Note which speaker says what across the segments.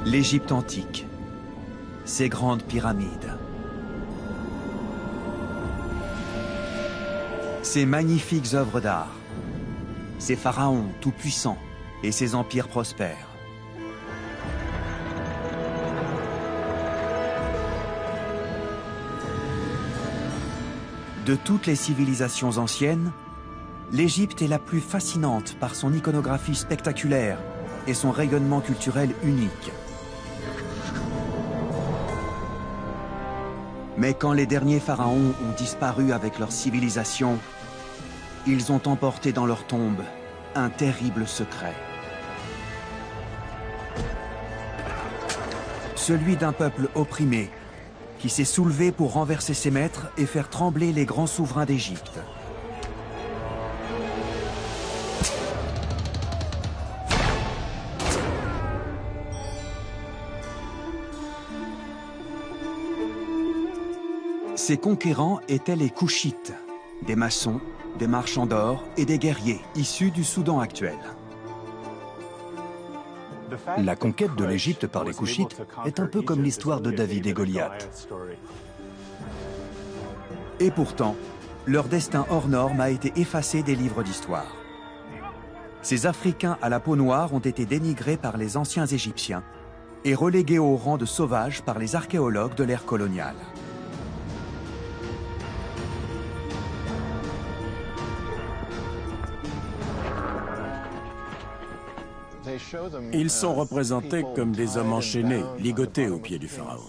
Speaker 1: L'Égypte antique, ses grandes pyramides, ses magnifiques œuvres d'art, ses pharaons tout-puissants et ses empires prospères. De toutes les civilisations anciennes, l'Égypte est la plus fascinante par son iconographie spectaculaire et son rayonnement culturel unique. Mais quand les derniers pharaons ont disparu avec leur civilisation, ils ont emporté dans leur tombe un terrible secret. Celui d'un peuple opprimé qui s'est soulevé pour renverser ses maîtres et faire trembler les grands souverains d'Égypte. Ces conquérants étaient les Koushites, des maçons, des marchands d'or et des guerriers issus du Soudan actuel.
Speaker 2: La conquête de l'Égypte par les Koushites est un peu comme l'histoire de David et Goliath.
Speaker 1: Et pourtant, leur destin hors norme a été effacé des livres d'histoire. Ces Africains à la peau noire ont été dénigrés par les anciens Égyptiens et relégués au rang de sauvages par les archéologues de l'ère coloniale.
Speaker 3: Ils sont représentés comme des hommes enchaînés, ligotés aux pieds du pharaon.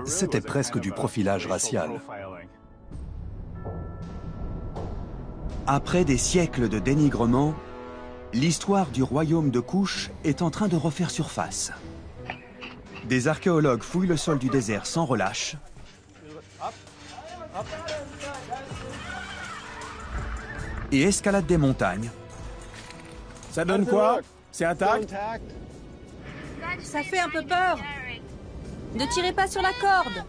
Speaker 2: C'était presque du profilage racial.
Speaker 1: Après des siècles de dénigrement, l'histoire du royaume de Kouch est en train de refaire surface. Des archéologues fouillent le sol du désert sans relâche. Et escaladent des montagnes.
Speaker 3: Ça donne quoi? C'est intact?
Speaker 4: Ça fait un peu peur. Ne tirez pas sur la corde.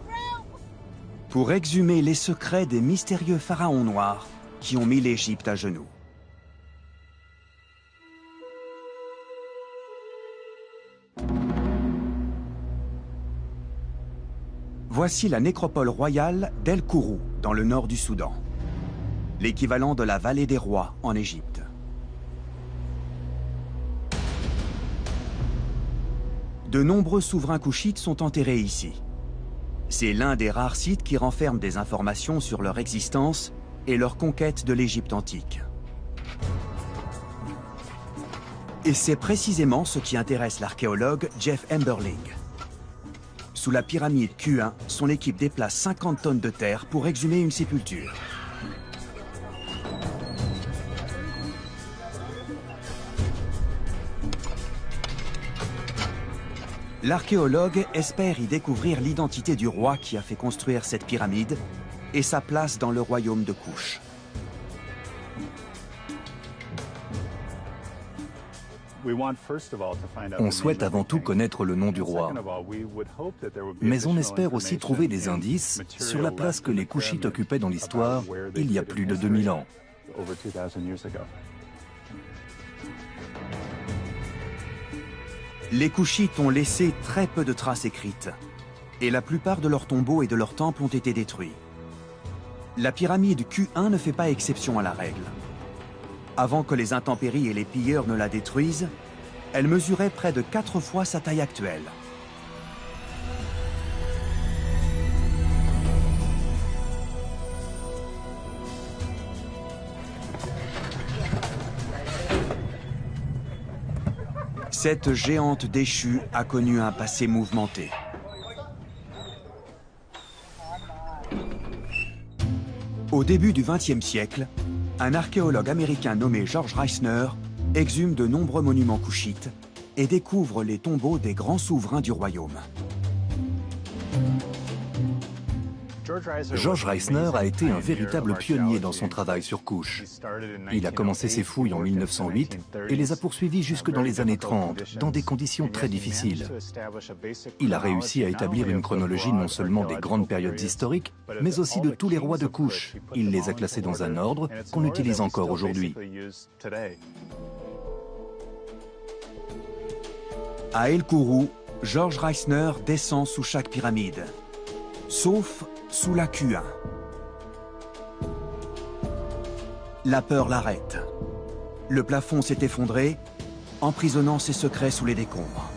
Speaker 1: Pour exhumer les secrets des mystérieux pharaons noirs qui ont mis l'Égypte à genoux. Voici la nécropole royale d'El Kourou, dans le nord du Soudan. L'équivalent de la vallée des rois en Égypte. De nombreux souverains koushites sont enterrés ici. C'est l'un des rares sites qui renferme des informations sur leur existence et leur conquête de l'Égypte antique. Et c'est précisément ce qui intéresse l'archéologue Jeff Emberling. Sous la pyramide Q1, son équipe déplace 50 tonnes de terre pour exhumer une sépulture. L'archéologue espère y découvrir l'identité du roi qui a fait construire cette pyramide et sa place dans le royaume de Kouch.
Speaker 2: On souhaite avant tout connaître le nom du roi. Mais on espère aussi trouver des indices sur la place que les Koushites occupaient dans l'histoire il y a plus de 2000 ans.
Speaker 1: Les Koushites ont laissé très peu de traces écrites, et la plupart de leurs tombeaux et de leurs temples ont été détruits. La pyramide Q1 ne fait pas exception à la règle. Avant que les intempéries et les pilleurs ne la détruisent, elle mesurait près de 4 fois sa taille actuelle. Cette géante déchue a connu un passé mouvementé. Au début du XXe siècle, un archéologue américain nommé George Reisner exhume de nombreux monuments koushites et découvre les tombeaux des grands souverains du royaume.
Speaker 2: George Reisner a été un véritable pionnier dans son travail sur Kouch. Il a commencé ses fouilles en 1908 et les a poursuivies jusque dans les années 30, dans des conditions très difficiles. Il a réussi à établir une chronologie non seulement des grandes périodes historiques, mais aussi de tous les rois de Kouch. Il les a classés dans un ordre qu'on utilise encore aujourd'hui.
Speaker 1: À El Kourou, George Reisner descend sous chaque pyramide, sauf sous la Q1. La peur l'arrête. Le plafond s'est effondré, emprisonnant ses secrets sous les décombres.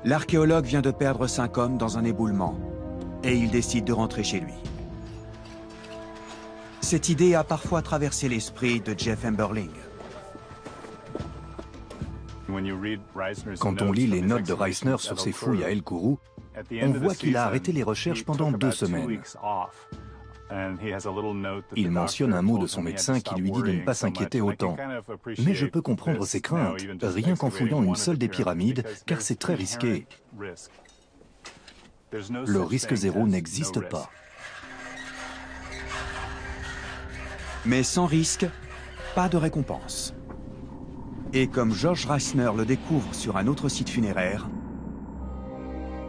Speaker 1: L'archéologue vient de perdre 5 hommes dans un éboulement, et il décide de rentrer chez lui. Cette idée a parfois traversé l'esprit de Jeff Emberling.
Speaker 2: Quand on lit les notes de Reisner sur ses fouilles à El Kourou, on voit qu'il a arrêté les recherches pendant 2 semaines. Il mentionne un mot de son médecin qui lui dit de ne pas s'inquiéter autant. Mais je peux comprendre ses craintes, rien qu'en fouillant une seule des pyramides, car c'est très risqué. Le risque zéro n'existe pas.
Speaker 1: Mais sans risque, pas de récompense. Et comme George Reisner le découvre sur un autre site funéraire,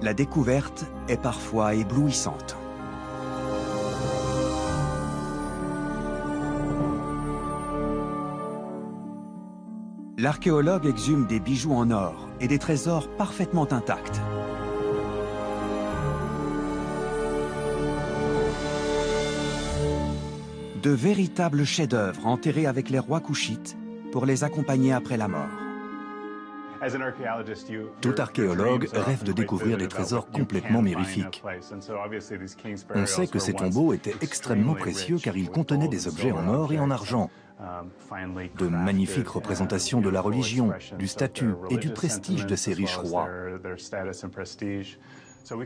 Speaker 1: la découverte est parfois éblouissante. L'archéologue exhume des bijoux en or et des trésors parfaitement intacts. De véritables chefs-d'œuvre enterrés avec les rois couchites pour les accompagner après la mort.
Speaker 2: Tout archéologue rêve de découvrir des trésors complètement mirifiques. On sait que ces tombeaux étaient extrêmement précieux car ils contenaient des objets en or et en argent. De magnifiques représentations de la religion, du statut et du prestige de ces riches rois.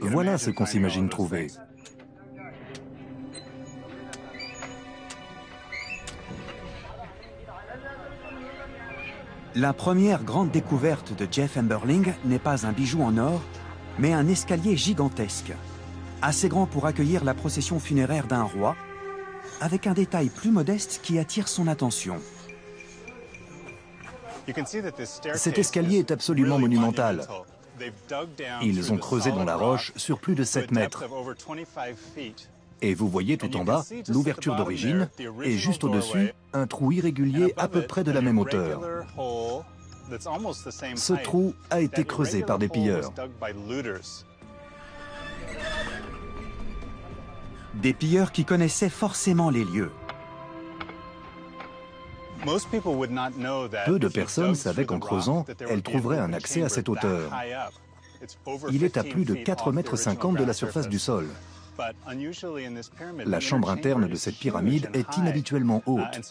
Speaker 2: Voilà ce qu'on s'imagine trouver.
Speaker 1: La première grande découverte de Jeff Emberling n'est pas un bijou en or, mais un escalier gigantesque, assez grand pour accueillir la procession funéraire d'un roi, avec un détail plus modeste qui attire son attention.
Speaker 2: Cet escalier est absolument monumental. Ils ont creusé dans la roche sur plus de 7 mètres. Et vous voyez tout en bas l'ouverture d'origine et juste au-dessus, un trou irrégulier à peu près de la même hauteur. Ce trou a été creusé par des pilleurs.
Speaker 1: Des pilleurs qui connaissaient forcément les lieux.
Speaker 2: Peu de personnes savaient qu'en creusant, elles trouveraient un accès à cette hauteur. Il est à plus de 4,50 m de la surface du sol. La chambre interne de cette pyramide est inhabituellement haute.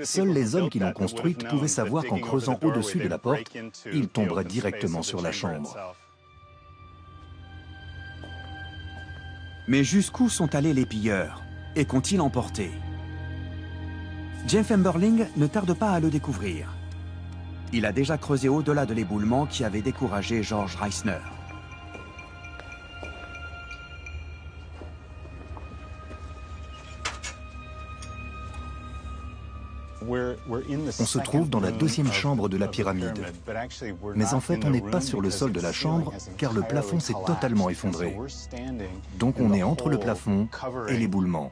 Speaker 2: Seuls les hommes qui l'ont construite pouvaient savoir qu'en creusant au-dessus de la porte, ils tomberaient directement sur la chambre.
Speaker 1: Mais jusqu'où sont allés les pilleurs? Et qu'ont-ils emporté? Jeff Emberling ne tarde pas à le découvrir. Il a déjà creusé au-delà de l'éboulement qui avait découragé George Reisner.
Speaker 2: On se trouve dans la 2e chambre de la pyramide. Mais en fait, on n'est pas sur le sol de la chambre, car le plafond s'est totalement effondré. Donc on est entre le plafond et l'éboulement.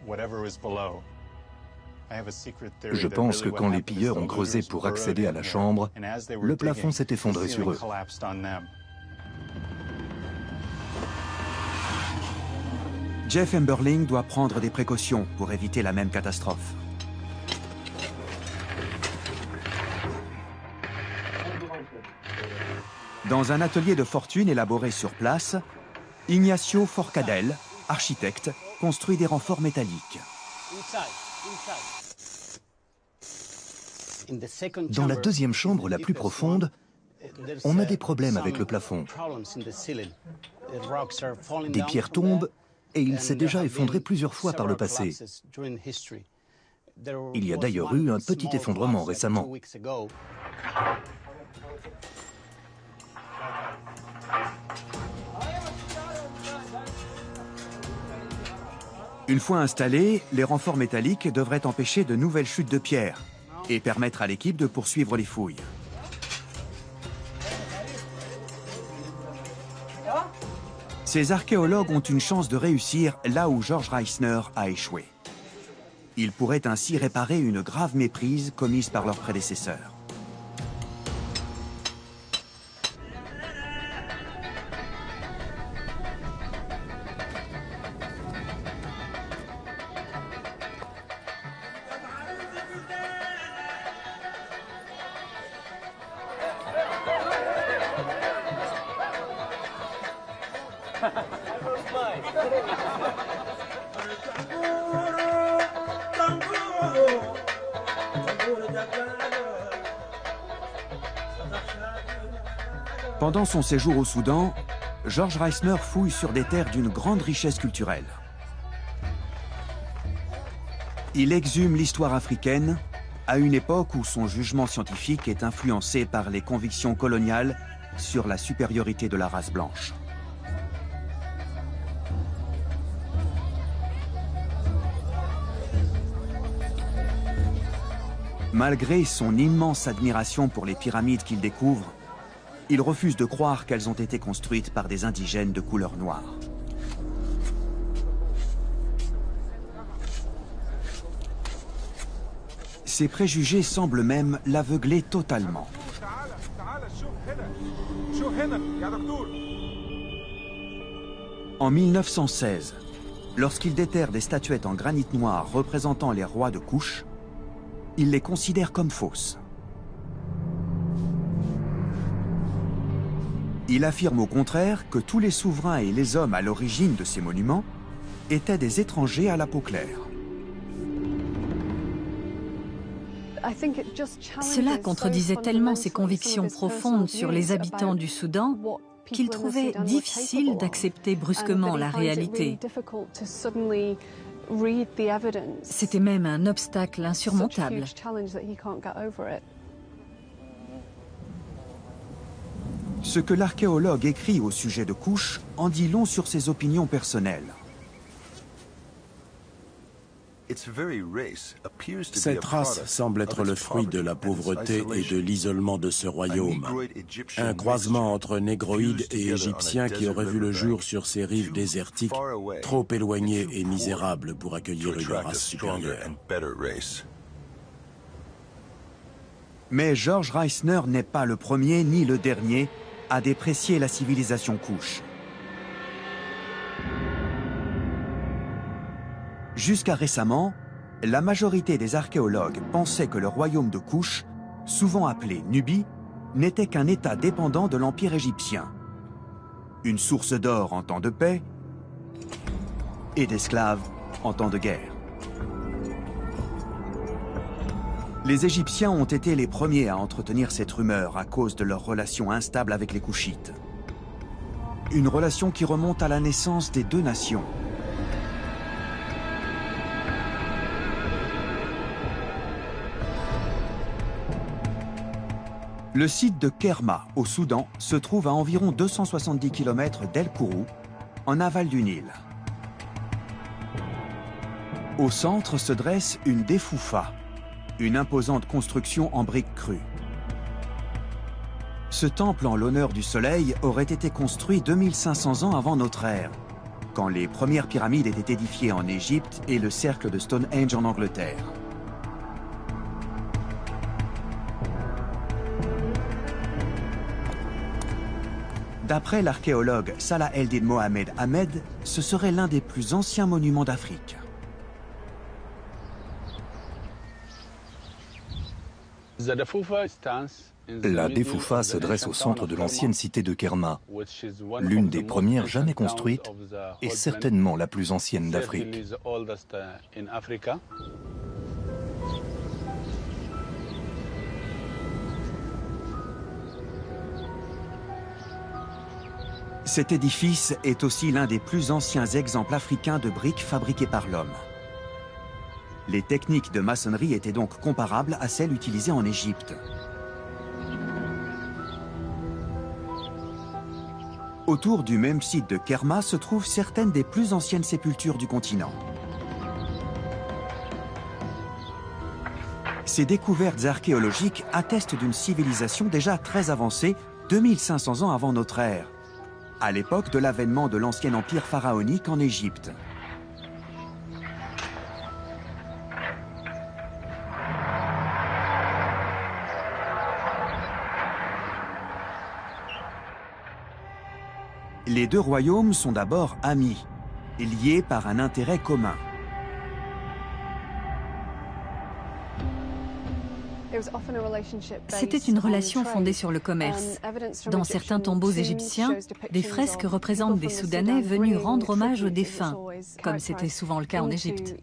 Speaker 2: Je pense que quand les pilleurs ont creusé pour accéder à la chambre, le plafond s'est effondré sur eux.
Speaker 1: Jeff Emberling doit prendre des précautions pour éviter la même catastrophe. Dans un atelier de fortune élaboré sur place, Ignacio Forcadell, architecte, construit des renforts métalliques.
Speaker 2: Dans la 2e chambre la plus profonde, on a des problèmes avec le plafond. Des pierres tombent et il s'est déjà effondré plusieurs fois par le passé. Il y a d'ailleurs eu un petit effondrement récemment.
Speaker 1: Une fois installés, les renforts métalliques devraient empêcher de nouvelles chutes de pierres et permettre à l'équipe de poursuivre les fouilles. Ces archéologues ont une chance de réussir là où George Reisner a échoué. Ils pourraient ainsi réparer une grave méprise commise par leurs prédécesseurs. Pendant son séjour au Soudan, George Reisner fouille sur des terres d'une grande richesse culturelle. Il exhume l'histoire africaine à une époque où son jugement scientifique est influencé par les convictions coloniales sur la supériorité de la race blanche. Malgré son immense admiration pour les pyramides qu'il découvre, il refuse de croire qu'elles ont été construites par des indigènes de couleur noire. Ses préjugés semblent même l'aveugler totalement. En 1916, lorsqu'il déterre des statuettes en granit noir représentant les rois de Kouch, il les considère comme fausses. Il affirme au contraire que tous les souverains et les hommes à l'origine de ces monuments étaient des étrangers à la peau claire.
Speaker 5: Cela contredisait tellement ses convictions profondes sur les habitants du Soudan qu'il trouvait difficile d'accepter brusquement la réalité. C'était même un obstacle insurmontable.
Speaker 1: Ce que l'archéologue écrit au sujet de Kouch en dit long sur ses opinions personnelles.
Speaker 3: Cette race semble être le fruit de la pauvreté et de l'isolement de ce royaume. Un croisement entre négroïdes et égyptiens qui aurait vu le jour sur ces rives désertiques, trop éloignées et misérables pour accueillir une race supérieure.
Speaker 1: Mais George Reisner n'est pas le premier ni le dernier à déprécier la civilisation Kouch. Jusqu'à récemment, la majorité des archéologues pensaient que le royaume de Kouch, souvent appelé Nubie, n'était qu'un État dépendant de l'Empire égyptien. Une source d'or en temps de paix et d'esclaves en temps de guerre. Les Égyptiens ont été les premiers à entretenir cette rumeur à cause de leur relation instable avec les Kouchites. Une relation qui remonte à la naissance des deux nations. Le site de Kerma, au Soudan, se trouve à environ 270 km d'El Kourou, en aval du Nil. Au centre se dresse une défoufa, une imposante construction en briques crues. Ce temple en l'honneur du soleil aurait été construit 2500 ans avant notre ère, quand les premières pyramides étaient édifiées en Égypte et le cercle de Stonehenge en Angleterre. D'après l'archéologue Salah el-Din Mohamed Ahmed, ce serait l'un des plus anciens monuments d'Afrique.
Speaker 2: La défoufa se dresse au centre de l'ancienne cité de Kerma, l'une des premières jamais construites et certainement la plus ancienne d'Afrique.
Speaker 1: Cet édifice est aussi l'un des plus anciens exemples africains de briques fabriquées par l'homme. Les techniques de maçonnerie étaient donc comparables à celles utilisées en Égypte. Autour du même site de Kerma se trouvent certaines des plus anciennes sépultures du continent. Ces découvertes archéologiques attestent d'une civilisation déjà très avancée, 2500 ans avant notre ère, à l'époque de l'avènement de l'ancien empire pharaonique en Égypte. Les deux royaumes sont d'abord amis, liés par un intérêt commun.
Speaker 5: C'était une relation fondée sur le commerce. Dans certains tombeaux égyptiens, des fresques représentent des Soudanais venus rendre hommage aux défunts, comme c'était souvent le cas en Égypte.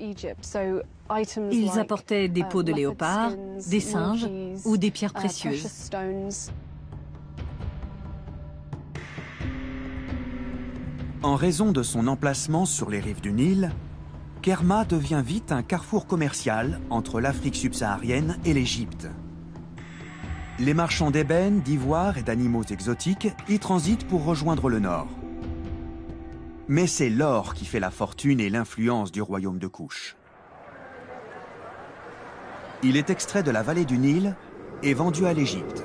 Speaker 5: Ils apportaient des peaux de léopard, des singes ou des pierres précieuses.
Speaker 1: En raison de son emplacement sur les rives du Nil, Kerma devient vite un carrefour commercial entre l'Afrique subsaharienne et l'Égypte. Les marchands d'ébène, d'ivoire et d'animaux exotiques y transitent pour rejoindre le nord. Mais c'est l'or qui fait la fortune et l'influence du royaume de Kouch. Il est extrait de la vallée du Nil et vendu à l'Égypte.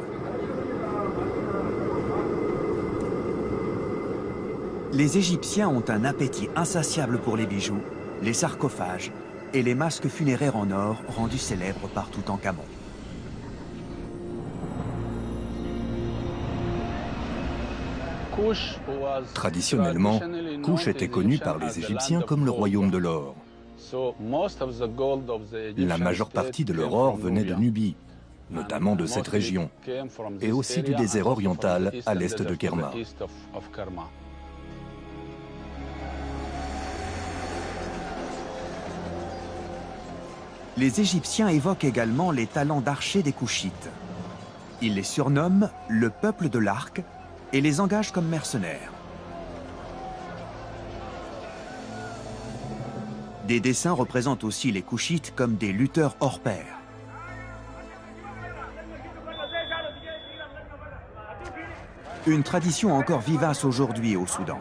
Speaker 1: Les Égyptiens ont un appétit insatiable pour les bijoux, les sarcophages et les masques funéraires en or rendus célèbres par Toutankhamon.
Speaker 2: Traditionnellement, Kouch était connu par les Égyptiens comme le royaume de l'or. La majeure partie de leur or venait de Nubie, notamment de cette région, et aussi du désert oriental à l'est de Kerma.
Speaker 1: Les Égyptiens évoquent également les talents d'archers des Kouchites. Ils les surnomment le peuple de l'arc et les engagent comme mercenaires. Des dessins représentent aussi les Kouchites comme des lutteurs hors pair. Une tradition encore vivace aujourd'hui au Soudan.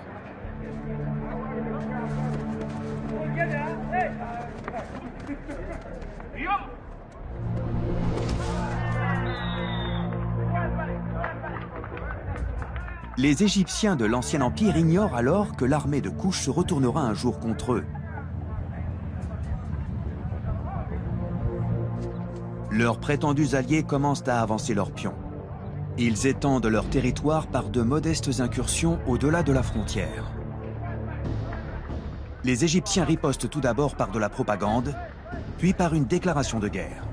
Speaker 1: Les Égyptiens de l'Ancien Empire ignorent alors que l'armée de Kouch se retournera un jour contre eux. Leurs prétendus alliés commencent à avancer leurs pions. Ils étendent leur territoire par de modestes incursions au-delà de la frontière. Les Égyptiens ripostent tout d'abord par de la propagande, puis par une déclaration de guerre.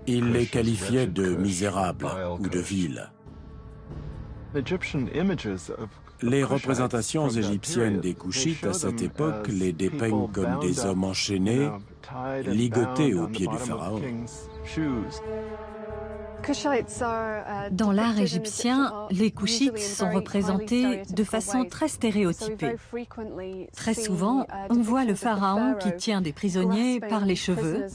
Speaker 3: Il les qualifiait de misérables ou de vils. Les représentations égyptiennes des Kouchites à cette époque les dépeignent comme des hommes enchaînés, ligotés aux pieds du pharaon.
Speaker 5: Dans l'art égyptien, les Kouchites sont représentés de façon très stéréotypée. Très souvent, on voit le pharaon qui tient des prisonniers par les cheveux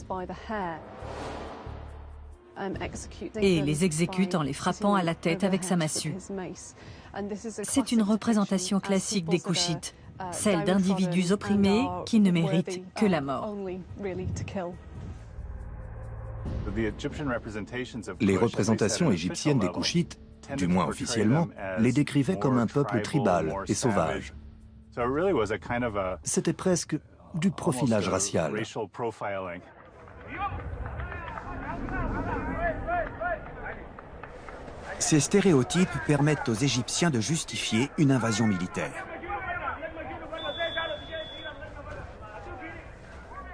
Speaker 5: et les exécute en les frappant à la tête avec sa massue. C'est une représentation classique des Kouchites, celle d'individus opprimés qui ne méritent que la mort.
Speaker 2: Les représentations égyptiennes des Kouchites, du moins officiellement, les décrivaient comme un peuple tribal et sauvage. C'était presque du profilage racial.
Speaker 1: Ces stéréotypes permettent aux Égyptiens de justifier une invasion militaire.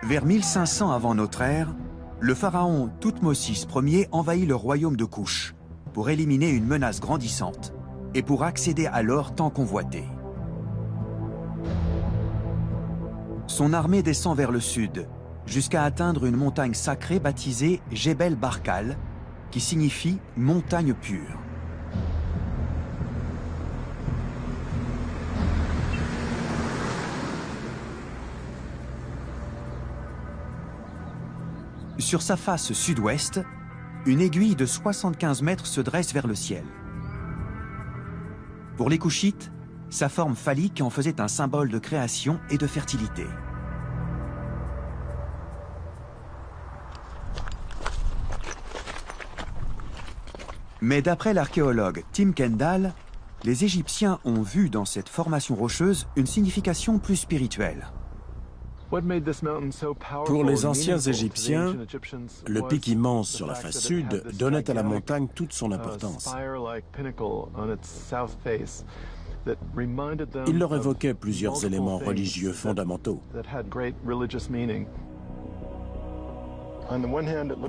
Speaker 1: Vers 1500 avant notre ère, le pharaon Thoutmôsis Ier envahit le royaume de Kouch pour éliminer une menace grandissante et pour accéder à l'or tant convoité. Son armée descend vers le sud, jusqu'à atteindre une montagne sacrée baptisée Jebel Barkal, qui signifie « montagne pure ». Sur sa face sud-ouest, une aiguille de 75 mètres se dresse vers le ciel. Pour les Kouchites, sa forme phallique en faisait un symbole de création et de fertilité. Mais d'après l'archéologue Tim Kendall, les Égyptiens ont vu dans cette formation rocheuse une signification plus spirituelle.
Speaker 3: Pour les anciens Égyptiens, le pic immense sur la face sud donnait à la montagne toute son importance. Il leur évoquait plusieurs éléments religieux fondamentaux.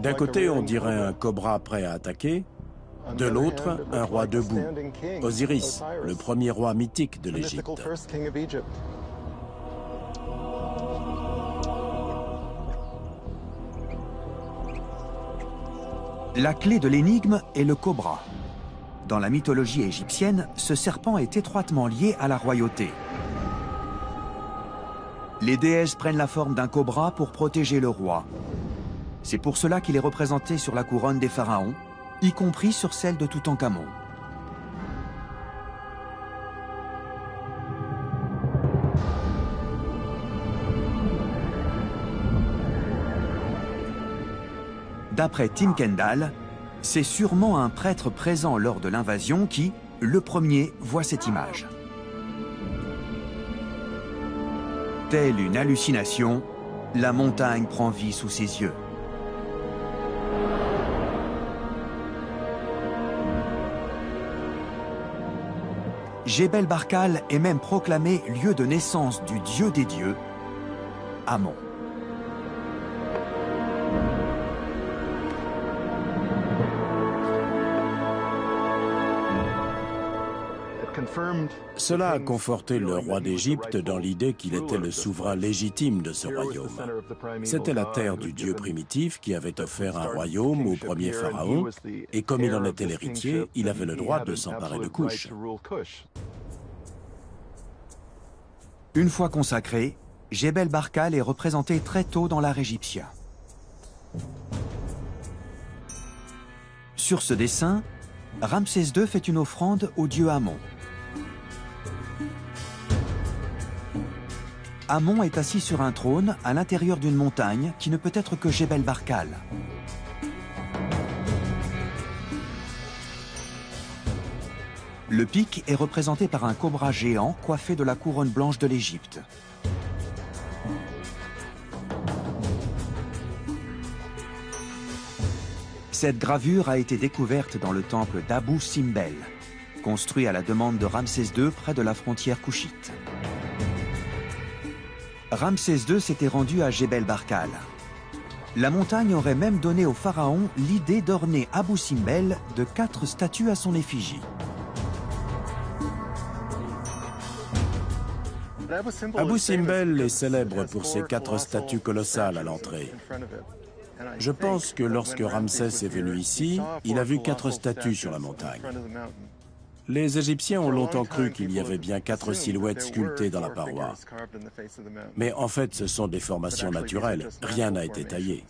Speaker 3: D'un côté, on dirait un cobra prêt à attaquer, de l'autre, un roi debout, Osiris, le premier roi mythique de l'Égypte.
Speaker 1: La clé de l'énigme est le cobra. Dans la mythologie égyptienne, ce serpent est étroitement lié à la royauté. Les déesses prennent la forme d'un cobra pour protéger le roi. C'est pour cela qu'il est représenté sur la couronne des pharaons, y compris sur celle de Toutankhamon. D'après Tim Kendall, c'est sûrement un prêtre présent lors de l'invasion qui, le premier, voit cette image. Telle une hallucination, la montagne prend vie sous ses yeux. Jebel Barkal est même proclamé lieu de naissance du dieu des dieux, Amon.
Speaker 3: Cela a conforté le roi d'Égypte dans l'idée qu'il était le souverain légitime de ce royaume. C'était la terre du dieu primitif qui avait offert un royaume au premier pharaon, et comme il en était l'héritier, il avait le droit de s'emparer de Couche.
Speaker 1: Une fois consacré, Jebel Barkal est représenté très tôt dans l'art égyptien. Sur ce dessin, Ramsès II fait une offrande au dieu Amon. Amon est assis sur un trône à l'intérieur d'une montagne qui ne peut être que Jebel Barkal. Le pic est représenté par un cobra géant coiffé de la couronne blanche de l'Égypte. Cette gravure a été découverte dans le temple d'Abou Simbel, construit à la demande de Ramsès II près de la frontière couchite. Ramsès II s'était rendu à Jebel Barkal. La montagne aurait même donné au pharaon l'idée d'orner Abou Simbel de 4 statues à son effigie.
Speaker 3: Abou Simbel est célèbre pour ses 4 statues colossales à l'entrée. Je pense que lorsque Ramsès est venu ici, il a vu 4 statues sur la montagne. Les Égyptiens ont longtemps cru qu'il y avait bien 4 silhouettes sculptées dans la paroi. Mais en fait, ce sont des formations naturelles. Rien n'a été taillé.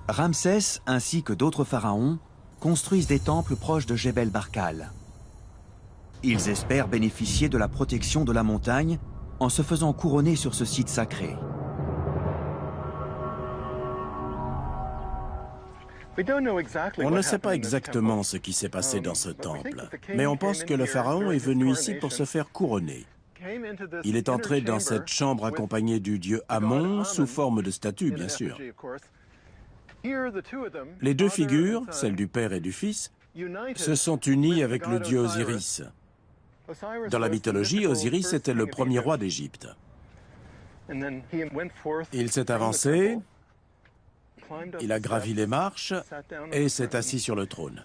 Speaker 1: Ramsès, ainsi que d'autres pharaons, construisent des temples proches de Jebel Barkal. Ils espèrent bénéficier de la protection de la montagne en se faisant couronner sur ce site sacré.
Speaker 3: On ne sait pas exactement ce qui s'est passé dans ce temple, mais on pense que le pharaon est venu ici pour se faire couronner. Il est entré dans cette chambre accompagné du dieu Amon, sous forme de statue, bien sûr. Les 2 figures, celle du père et du fils, se sont unies avec le dieu Osiris. Dans la mythologie, Osiris était le premier roi d'Égypte. Il s'est avancé, il a gravi les marches et s'est assis sur le trône.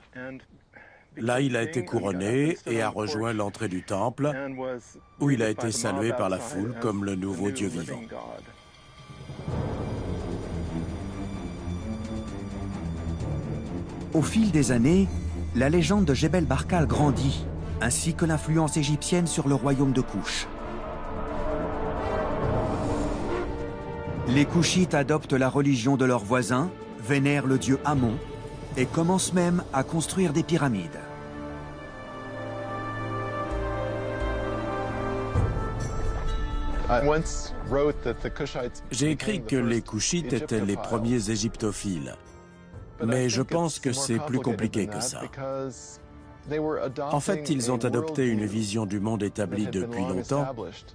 Speaker 3: Là, il a été couronné et a rejoint l'entrée du temple, où il a été salué par la foule comme le nouveau Dieu vivant.
Speaker 1: Au fil des années, la légende de Jebel Barkal grandit, ainsi que l'influence égyptienne sur le royaume de Couche. Les Couchites adoptent la religion de leurs voisins, vénèrent le dieu Amon et commencent même à construire des pyramides.
Speaker 3: J'ai écrit que les Couchites étaient les premiers égyptophiles, mais je pense que c'est plus compliqué que ça. En fait, ils ont adopté une vision du monde établie depuis longtemps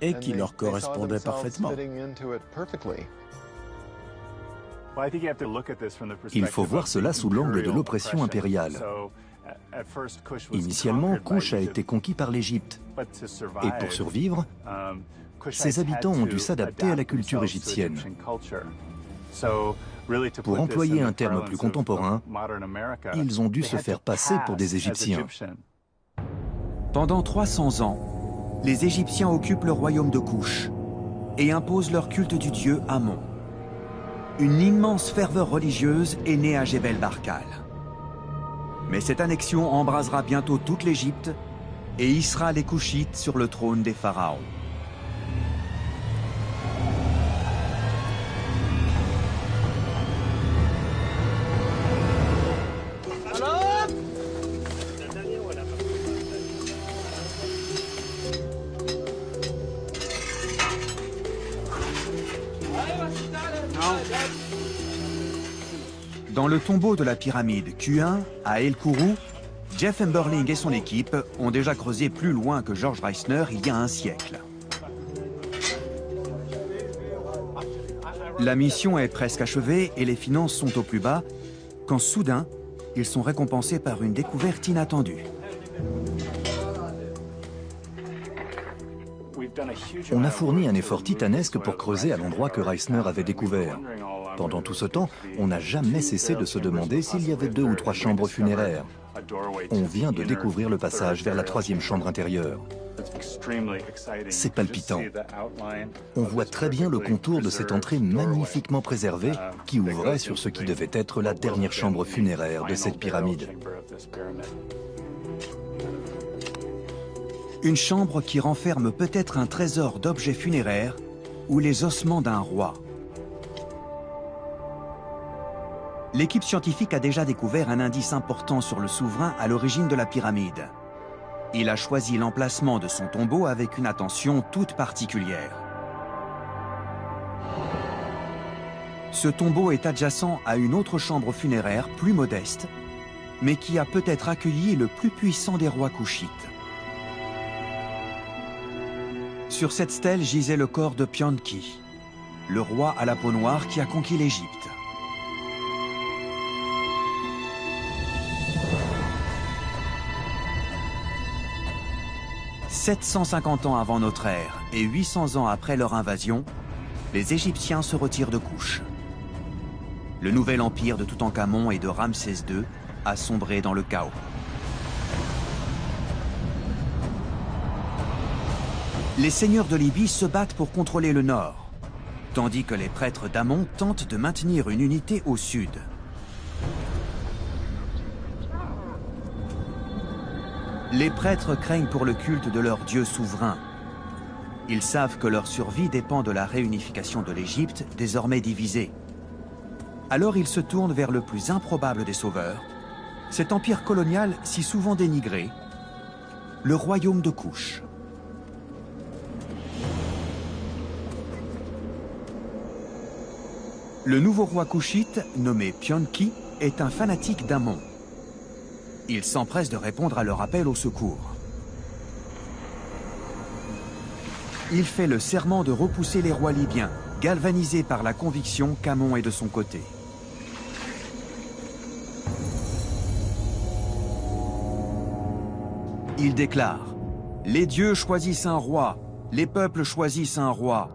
Speaker 3: et qui leur correspondait parfaitement.
Speaker 2: Il faut voir cela sous l'angle de l'oppression impériale. Initialement, Kouch a été conquis par l'Égypte. Et pour survivre, ses habitants ont dû s'adapter à la culture égyptienne. Pour employer un terme plus contemporain, ils ont dû se faire passer pour des Égyptiens.
Speaker 1: Pendant 300 ans, les Égyptiens occupent le royaume de Kouch et imposent leur culte du dieu Amon. Une immense ferveur religieuse est née à Jebel Barkal. Mais cette annexion embrasera bientôt toute l'Égypte et hissera les Kouchites sur le trône des pharaons. Dans le tombeau de la pyramide Q1 à El Kourou, Jeff Emberling et son équipe ont déjà creusé plus loin que George Reisner il y a un siècle. La mission est presque achevée et les finances sont au plus bas, quand soudain, ils sont récompensés par une découverte inattendue.
Speaker 2: On a fourni un effort titanesque pour creuser à l'endroit que Reisner avait découvert. Pendant tout ce temps, on n'a jamais cessé de se demander s'il y avait 2 ou 3 chambres funéraires. On vient de découvrir le passage vers la 3e chambre intérieure. C'est palpitant. On voit très bien le contour de cette entrée magnifiquement préservée qui ouvrait sur ce qui devait être la dernière chambre funéraire de cette pyramide.
Speaker 1: Une chambre qui renferme peut-être un trésor d'objets funéraires ou les ossements d'un roi. L'équipe scientifique a déjà découvert un indice important sur le souverain à l'origine de la pyramide. Il a choisi l'emplacement de son tombeau avec une attention toute particulière. Ce tombeau est adjacent à une autre chambre funéraire plus modeste, mais qui a peut-être accueilli le plus puissant des rois kouchites. Sur cette stèle gisait le corps de Pianki, le roi à la peau noire qui a conquis l'Égypte. « 750 ans avant notre ère et 800 ans après leur invasion, les Égyptiens se retirent de Kouch. Le nouvel empire de Toutankhamon et de Ramsès II a sombré dans le chaos. Les seigneurs de Libye se battent pour contrôler le nord, tandis que les prêtres d'Amon tentent de maintenir une unité au sud. Les prêtres craignent pour le culte de leur dieu souverain. Ils savent que leur survie dépend de la réunification de l'Égypte, désormais divisée. Alors ils se tournent vers le plus improbable des sauveurs, cet empire colonial si souvent dénigré, le royaume de Kouch. Le nouveau roi kouchite, nommé Pianki, est un fanatique d'Amon. Il s'empresse de répondre à leur appel au secours. Il fait le serment de repousser les rois libyens, galvanisé par la conviction qu'Amon est de son côté. Il déclare « Les dieux choisissent un roi, les peuples choisissent un roi.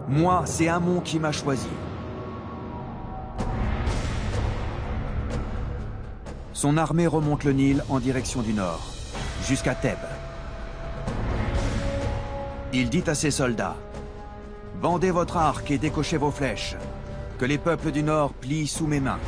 Speaker 1: Moi, c'est Amon qui m'a choisi. » Son armée remonte le Nil en direction du nord, jusqu'à Thèbes. Il dit à ses soldats, « Bandez votre arc et décochez vos flèches, que les peuples du nord plient sous mes mains. »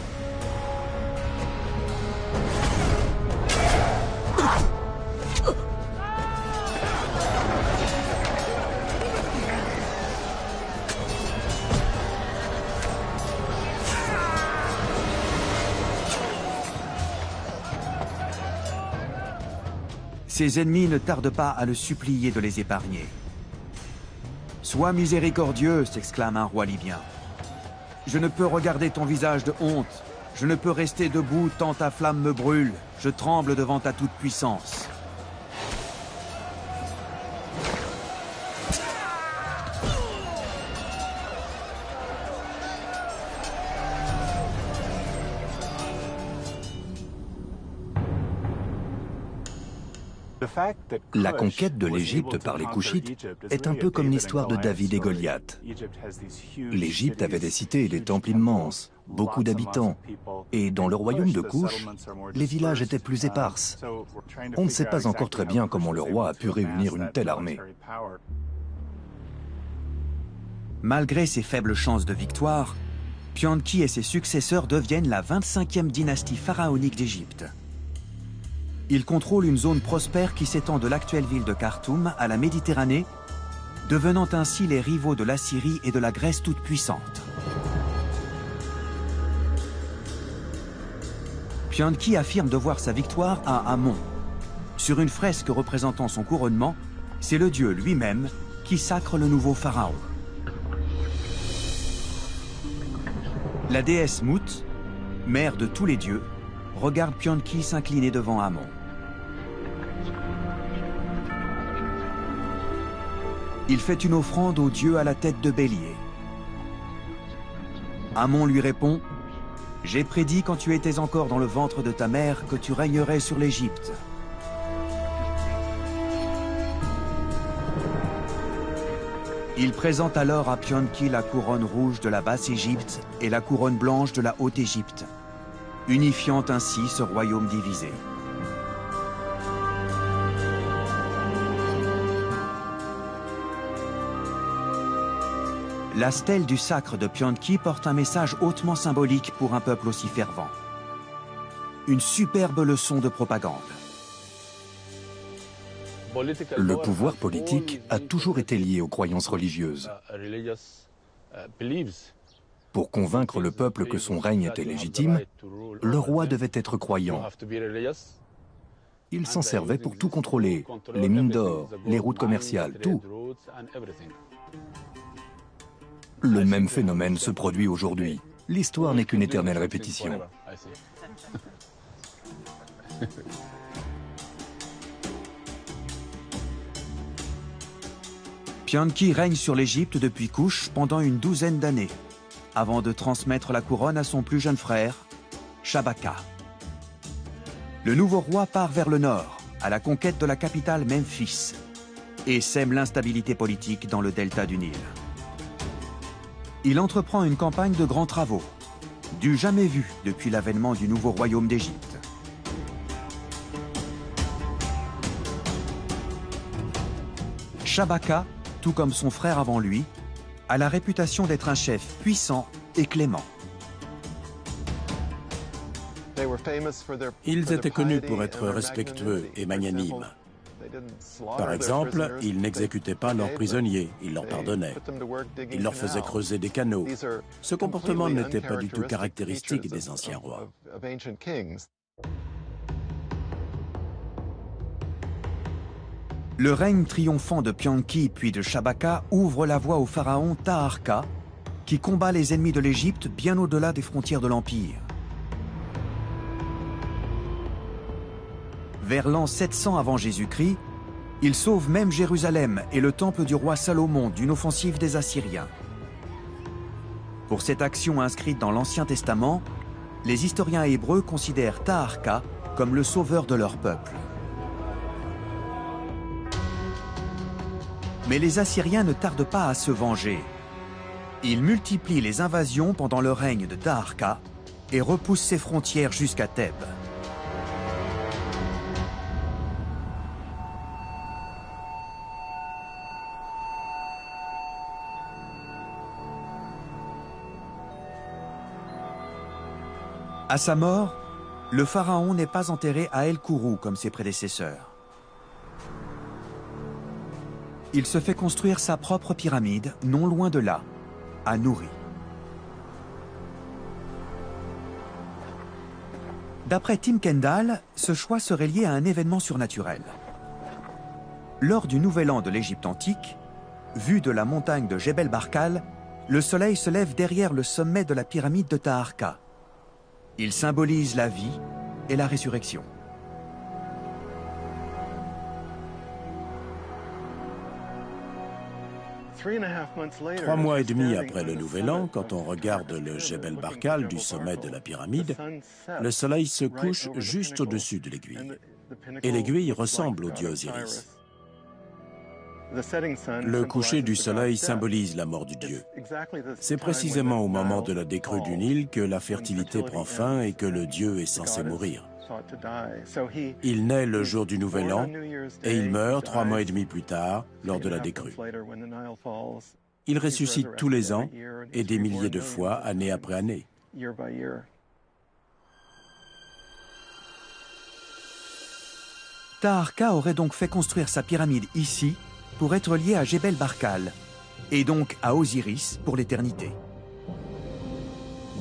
Speaker 1: Ses ennemis ne tardent pas à le supplier de les épargner. « Sois miséricordieux !» s'exclame un roi libyen. « Je ne peux regarder ton visage de honte. Je ne peux rester debout tant ta flamme me brûle. Je tremble devant ta toute-puissance.
Speaker 2: La conquête de l'Égypte par les Couchites est un peu comme l'histoire de David et Goliath. L'Égypte avait des cités et des temples immenses, beaucoup d'habitants, et dans le royaume de Couche, les villages étaient plus éparses. On ne sait pas encore très bien comment le roi a pu réunir une telle armée.
Speaker 1: Malgré ses faibles chances de victoire, Pianki et ses successeurs deviennent la 25e dynastie pharaonique d'Égypte. Ils contrôlent une zone prospère qui s'étend de l'actuelle ville de Khartoum à la Méditerranée, devenant ainsi les rivaux de l'Assyrie et de la Grèce toute puissante. Pianki affirme devoir sa victoire à Amon. Sur une fresque représentant son couronnement, c'est le dieu lui-même qui sacre le nouveau pharaon. La déesse Mout, mère de tous les dieux, regarde Pianki s'incliner devant Amon. Il fait une offrande au dieu à la tête de bélier. Amon lui répond « J'ai prédit quand tu étais encore dans le ventre de ta mère que tu régnerais sur l'Égypte. » Il présente alors à Pianki la couronne rouge de la Basse-Égypte et la couronne blanche de la Haute-Égypte, unifiant ainsi ce royaume divisé. La stèle du sacre de Pianki porte un message hautement symbolique pour un peuple aussi fervent. Une superbe leçon de propagande.
Speaker 2: Le pouvoir politique a toujours été lié aux croyances religieuses. Pour convaincre le peuple que son règne était légitime, le roi devait être croyant. Il s'en servait pour tout contrôler, les mines d'or, les routes commerciales, tout. Le même phénomène se produit aujourd'hui. L'histoire n'est qu'une éternelle répétition.
Speaker 1: Pianki règne sur l'Égypte depuis Couche pendant une douzaine d'années, avant de transmettre la couronne à son plus jeune frère, Shabaka. Le nouveau roi part vers le nord, à la conquête de la capitale Memphis, et sème l'instabilité politique dans le delta du Nil. Il entreprend une campagne de grands travaux, du jamais vu depuis l'avènement du nouveau royaume d'Égypte. Shabaka, tout comme son frère avant lui, a la réputation d'être un chef puissant et clément.
Speaker 3: Ils étaient connus pour être respectueux et magnanimes. Par exemple, ils n'exécutaient pas leurs prisonniers, ils leur pardonnaient. Ils leur faisaient creuser des canaux. Ce comportement n'était pas du tout caractéristique des anciens rois.
Speaker 1: Le règne triomphant de Pianki puis de Shabaka ouvre la voie au pharaon Taharka, qui combat les ennemis de l'Égypte bien au-delà des frontières de l'Empire. Vers l'an 700 avant Jésus-Christ, il sauve même Jérusalem et le temple du roi Salomon d'une offensive des Assyriens. Pour cette action inscrite dans l'Ancien Testament, les historiens hébreux considèrent Taharka comme le sauveur de leur peuple. Mais les Assyriens ne tardent pas à se venger. Ils multiplient les invasions pendant le règne de Taharka et repoussent ses frontières jusqu'à Thèbes. À sa mort, le pharaon n'est pas enterré à El Kourou comme ses prédécesseurs. Il se fait construire sa propre pyramide, non loin de là, à Nouri. D'après Tim Kendall, ce choix serait lié à un événement surnaturel. Lors du Nouvel An de l'Égypte antique, vu de la montagne de Jebel Barkal, le soleil se lève derrière le sommet de la pyramide de Taharka. Il symbolise la vie et la résurrection.
Speaker 3: Trois mois et demi après le Nouvel An, quand on regarde le Jebel Barkal du sommet de la pyramide, le soleil se couche juste au-dessus de l'aiguille. Et l'aiguille ressemble au dieu Osiris. Le coucher du soleil symbolise la mort du dieu. C'est précisément au moment de la décrue du Nil que la fertilité prend fin et que le dieu est censé mourir. Il naît le jour du Nouvel An et il meurt 3 mois et demi plus tard, lors de la décrue. Il ressuscite tous les ans et des milliers de fois, année après année.
Speaker 1: Taharqa aurait donc fait construire sa pyramide ici pour être lié à Jebel Barkal, et donc à Osiris pour l'éternité.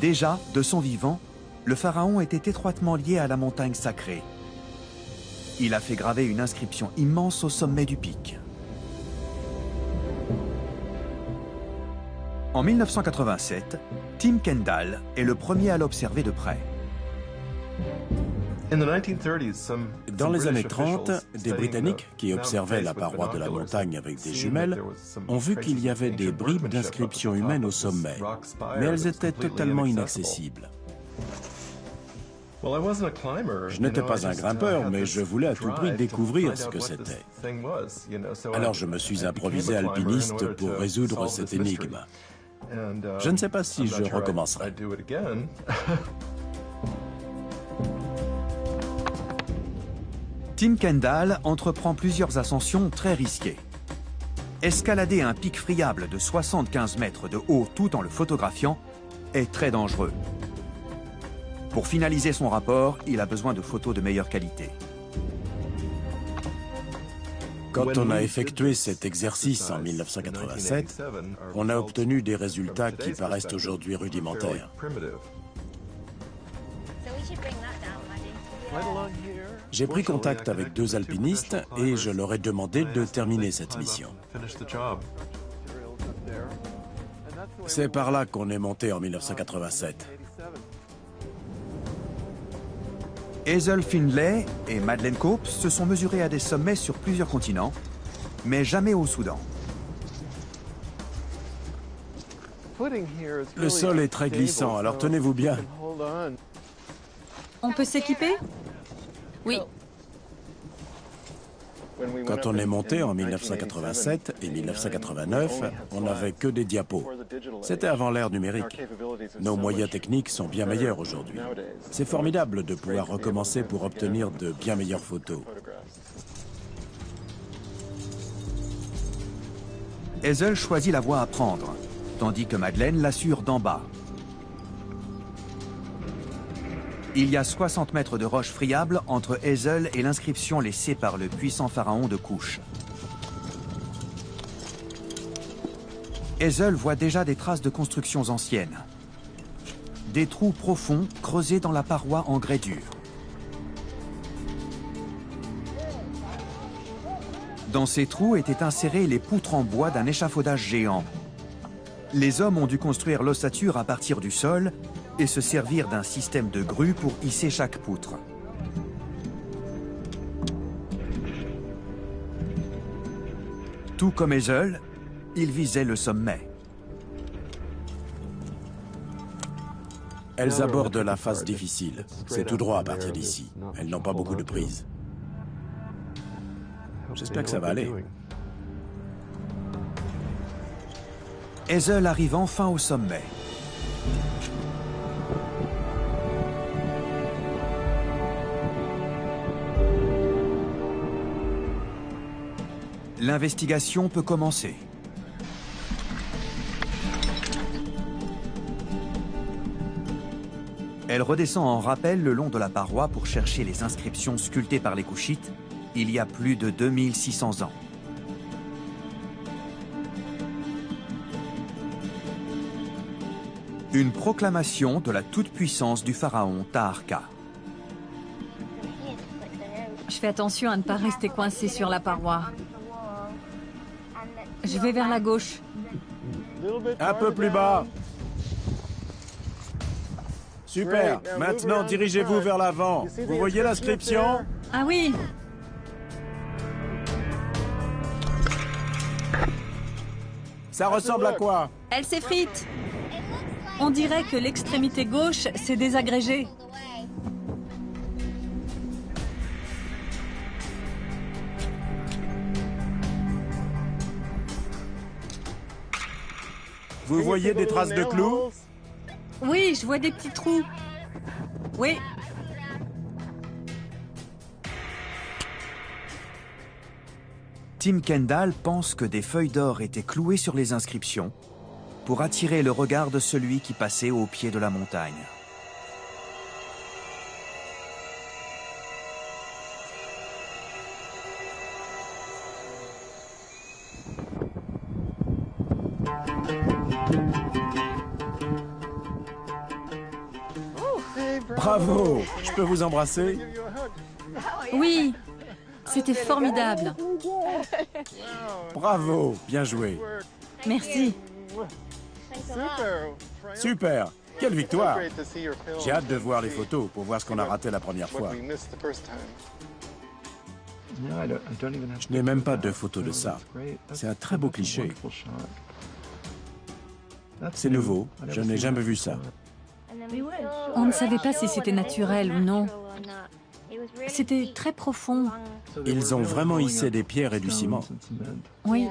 Speaker 1: Déjà, de son vivant, le pharaon était étroitement lié à la montagne sacrée. Il a fait graver une inscription immense au sommet du pic. En 1987, Tim Kendall est le premier à l'observer de près.
Speaker 3: Dans les années 30, des Britanniques qui observaient la paroi de la montagne avec des jumelles ont vu qu'il y avait des bribes d'inscriptions humaines au sommet, mais elles étaient totalement inaccessibles. Je n'étais pas un grimpeur, mais je voulais à tout prix découvrir ce que c'était. Alors je me suis improvisé alpiniste pour résoudre cette énigme. Je ne sais pas si je recommencerai.
Speaker 1: Tim Kendall entreprend plusieurs ascensions très risquées. Escalader un pic friable de 75 mètres de haut tout en le photographiant est très dangereux. Pour finaliser son rapport, il a besoin de photos de meilleure qualité.
Speaker 3: Quand on a effectué cet exercice en 1987, on a obtenu des résultats qui paraissent aujourd'hui rudimentaires. J'ai pris contact avec 2 alpinistes et je leur ai demandé de terminer cette mission. C'est par là qu'on est monté en 1987.
Speaker 1: Hazel Findlay et Madeleine Copes se sont mesurés à des sommets sur plusieurs continents, mais jamais au Soudan.
Speaker 3: Le sol est très glissant, alors tenez-vous bien.
Speaker 4: On peut s'équiper? Oui.
Speaker 3: Quand on est monté en 1987 et 1989, on n'avait que des diapos. C'était avant l'ère numérique. Nos moyens techniques sont bien meilleurs aujourd'hui. C'est formidable de pouvoir recommencer pour obtenir de bien meilleures photos.
Speaker 1: Hazel choisit la voie à prendre, tandis que Madeleine l'assure d'en bas. Il y a 60 mètres de roche friable entre Hazel et l'inscription laissée par le puissant pharaon de Kouch. Hazel voit déjà des traces de constructions anciennes. Des trous profonds creusés dans la paroi en grès dur. Dans ces trous étaient insérées les poutres en bois d'un échafaudage géant. Les hommes ont dû construire l'ossature à partir du sol et se servir d'un système de grue pour hisser chaque poutre. Tout comme Hazel, ils visaient le sommet.
Speaker 3: Elles abordent la phase difficile. C'est tout droit à partir d'ici. Elles n'ont pas beaucoup de prise. J'espère que ça va aller.
Speaker 1: Hazel arrive enfin au sommet. L'investigation peut commencer. Elle redescend en rappel le long de la paroi pour chercher les inscriptions sculptées par les Kouchites il y a plus de 2600 ans. Une proclamation de la toute-puissance du pharaon Taharqa.
Speaker 5: Je fais attention à ne pas rester coincé sur la paroi. Je vais vers la gauche.
Speaker 3: Un peu plus bas. Super. Maintenant, dirigez-vous vers l'avant. Vous voyez l'inscription?
Speaker 5: Ah oui.
Speaker 3: Ça ressemble à quoi?
Speaker 4: Elle s'effrite.
Speaker 5: On dirait que l'extrémité gauche s'est désagrégée.
Speaker 3: Vous voyez des traces de clous?
Speaker 5: Oui, je vois des petits trous. Oui.
Speaker 1: Tim Kendall pense que des feuilles d'or étaient clouées sur les inscriptions pour attirer le regard de celui qui passait au pied de la montagne.
Speaker 3: Bravo! Je peux vous embrasser?
Speaker 5: Oui. C'était formidable.
Speaker 3: Bravo! Bien joué.
Speaker 5: Merci.
Speaker 3: Super! Quelle victoire! J'ai hâte de voir les photos pour voir ce qu'on a raté la première fois. Je n'ai même pas de photos de ça. C'est un très beau cliché. C'est nouveau. Je n'ai jamais vu ça.
Speaker 5: On ne savait pas si c'était naturel ou non. C'était très profond.
Speaker 3: Ils ont vraiment hissé des pierres et du ciment.
Speaker 5: Oui.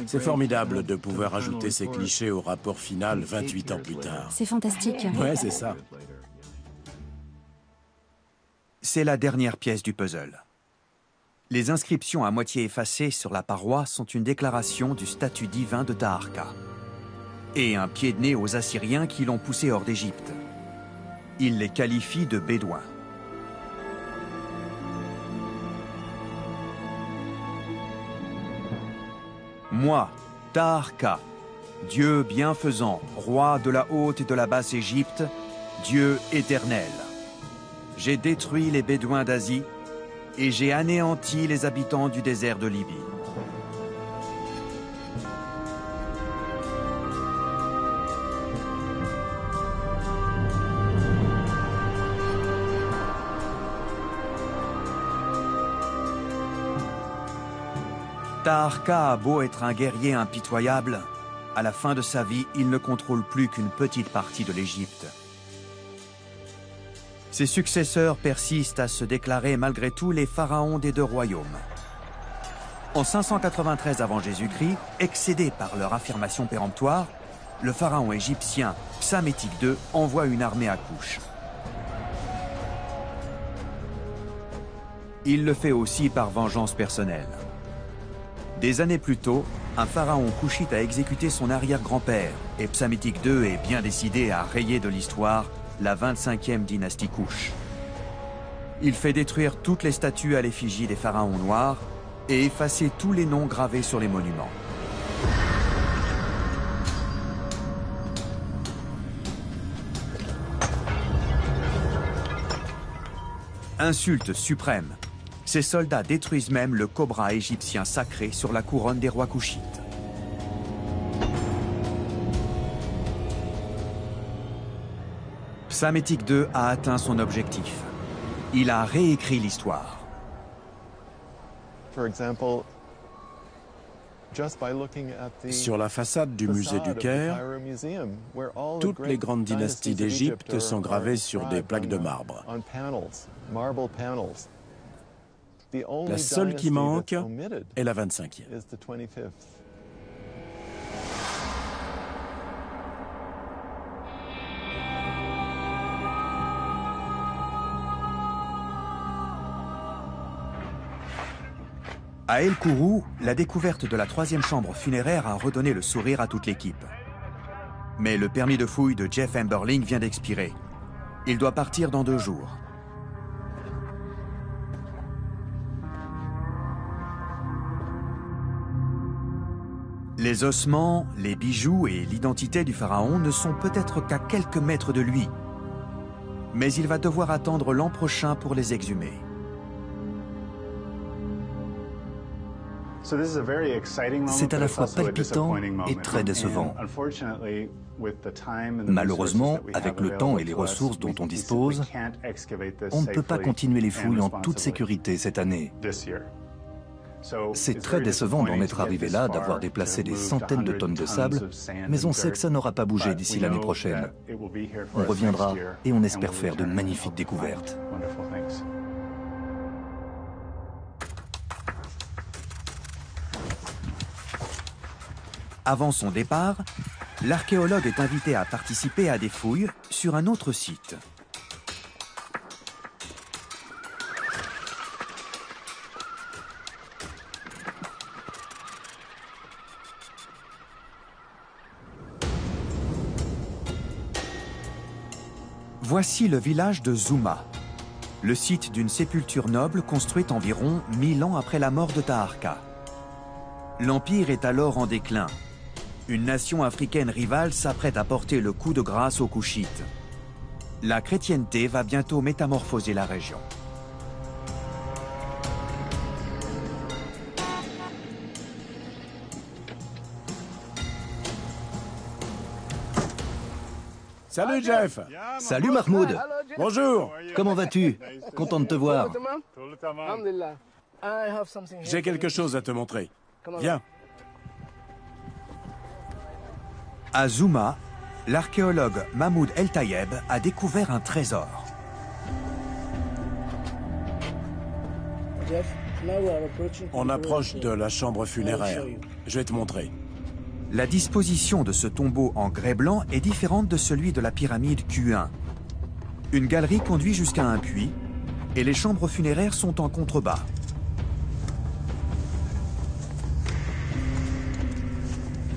Speaker 3: C'est formidable de pouvoir ajouter ces clichés au rapport final 28 ans plus tard.
Speaker 5: C'est fantastique.
Speaker 3: Ouais, c'est ça.
Speaker 1: C'est la dernière pièce du puzzle. Les inscriptions à moitié effacées sur la paroi sont une déclaration du statut divin de Taharqa et un pied de nez aux Assyriens qui l'ont poussé hors d'Égypte. Il les qualifie de bédouins. Moi, Taharqa, Dieu bienfaisant, roi de la haute et de la basse Égypte, Dieu éternel. J'ai détruit les Bédouins d'Asie et j'ai anéanti les habitants du désert de Libye. Taharqa a beau être un guerrier impitoyable, à la fin de sa vie, il ne contrôle plus qu'une petite partie de l'Égypte. Ses successeurs persistent à se déclarer malgré tout les pharaons des deux royaumes. En 593 avant Jésus-Christ, excédé par leur affirmation péremptoire, le pharaon égyptien Psamétique II envoie une armée à Couche. Il le fait aussi par vengeance personnelle. Des années plus tôt, un pharaon couchite a exécuté son arrière-grand-père et Psamétique II est bien décidé à rayer de l'histoire la 25e dynastie Couche. Il fait détruire toutes les statues à l'effigie des pharaons noirs et effacer tous les noms gravés sur les monuments. Insulte suprême. Ces soldats détruisent même le cobra égyptien sacré sur la couronne des rois couchites. Psamétique II a atteint son objectif. Il a réécrit l'histoire.
Speaker 3: Sur la façade du musée du Caire, toutes les grandes dynasties d'Égypte sont gravées sur des plaques de marbre. La seule qui manque est la 25e.
Speaker 1: À El Kourou, la découverte de la 3e chambre funéraire a redonné le sourire à toute l'équipe. Mais le permis de fouille de Jeff Amberling vient d'expirer. Il doit partir dans 2 jours. Les ossements, les bijoux et l'identité du pharaon ne sont peut-être qu'à quelques mètres de lui. Mais il va devoir attendre l'an prochain pour les exhumer.
Speaker 2: C'est à la fois palpitant et très décevant. Malheureusement, avec le temps et les ressources dont on dispose, on ne peut pas continuer les fouilles en toute sécurité cette année. C'est très décevant d'en être arrivé là, d'avoir déplacé des centaines de tonnes de sable, mais on sait que ça n'aura pas bougé d'ici l'année prochaine. On reviendra et on espère faire de magnifiques découvertes.
Speaker 1: Avant son départ, l'archéologue est invité à participer à des fouilles sur un autre site. Voici le village de Zouma, le site d'une sépulture noble construite environ 1000 ans après la mort de Taharqa. L'Empire est alors en déclin. Une nation africaine rivale s'apprête à porter le coup de grâce aux Koushites. La chrétienté va bientôt métamorphoser la région.
Speaker 3: Salut Jeff.
Speaker 2: Salut Mahmoud.
Speaker 3: Bonjour.
Speaker 2: Comment vas-tu? Content de te voir.
Speaker 3: J'ai quelque chose à te montrer. Viens.
Speaker 1: À Zouma, l'archéologue Mahmoud El Tayeb a découvert un trésor.
Speaker 3: On approche de la chambre funéraire. Je vais te montrer.
Speaker 1: La disposition de ce tombeau en grès blanc est différente de celui de la pyramide Q1. Une galerie conduit jusqu'à un puits et les chambres funéraires sont en contrebas.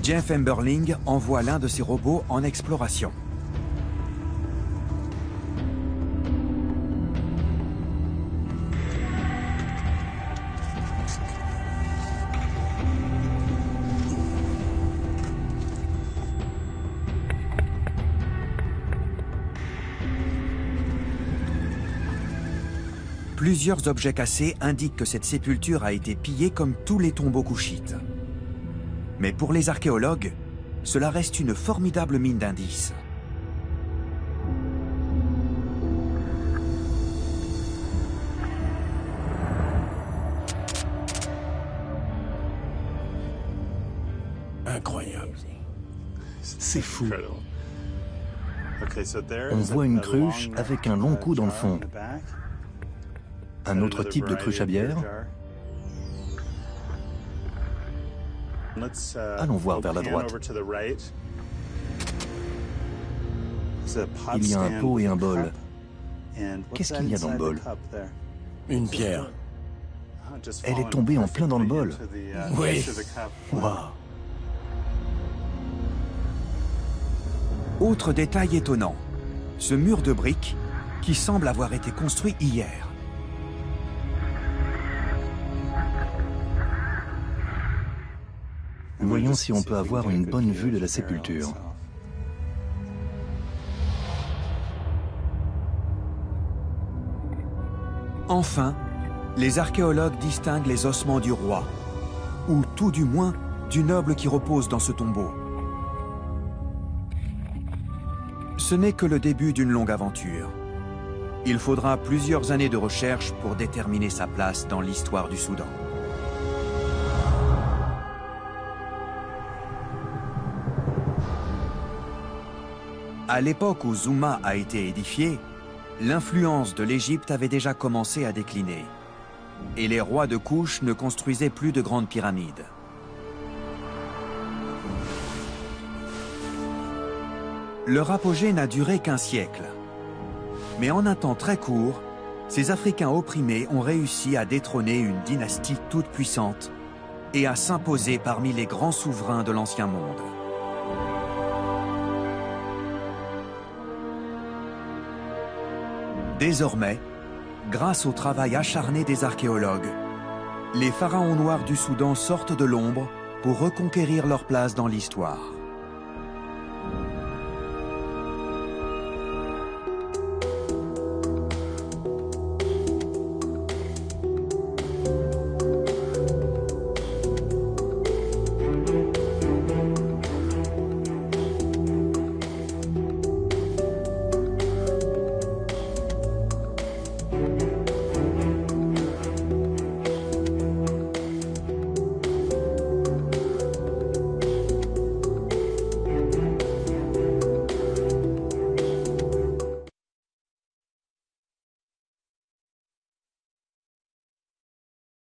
Speaker 1: Jeff Emberling envoie l'un de ses robots en exploration. Plusieurs objets cassés indiquent que cette sépulture a été pillée comme tous les tombeaux koushites. Mais pour les archéologues, cela reste une formidable mine d'indices.
Speaker 3: Incroyable.
Speaker 2: C'est fou. On voit une cruche avec un long cou dans le fond. Un autre type de cruche à bière. Allons voir vers la droite. Il y a un pot et un bol. Qu'est-ce qu'il y a dans le bol?
Speaker 3: Une pierre.
Speaker 2: Elle est tombée en plein dans le bol.
Speaker 3: Oui.
Speaker 2: Waouh.
Speaker 1: Autre détail étonnant, ce mur de briques qui semble avoir été construit hier.
Speaker 2: Voyons si on peut avoir une bonne vue de la sépulture.
Speaker 1: Enfin, les archéologues distinguent les ossements du roi, ou tout du moins du noble qui repose dans ce tombeau. Ce n'est que le début d'une longue aventure. Il faudra plusieurs années de recherche pour déterminer sa place dans l'histoire du Soudan. À l'époque où Zouma a été édifié, l'influence de l'Égypte avait déjà commencé à décliner. Et les rois de Kouch ne construisaient plus de grandes pyramides. Leur apogée n'a duré qu'un siècle. Mais en un temps très court, ces Africains opprimés ont réussi à détrôner une dynastie toute puissante et à s'imposer parmi les grands souverains de l'Ancien Monde. Désormais, grâce au travail acharné des archéologues, les pharaons noirs du Soudan sortent de l'ombre pour reconquérir leur place dans l'histoire.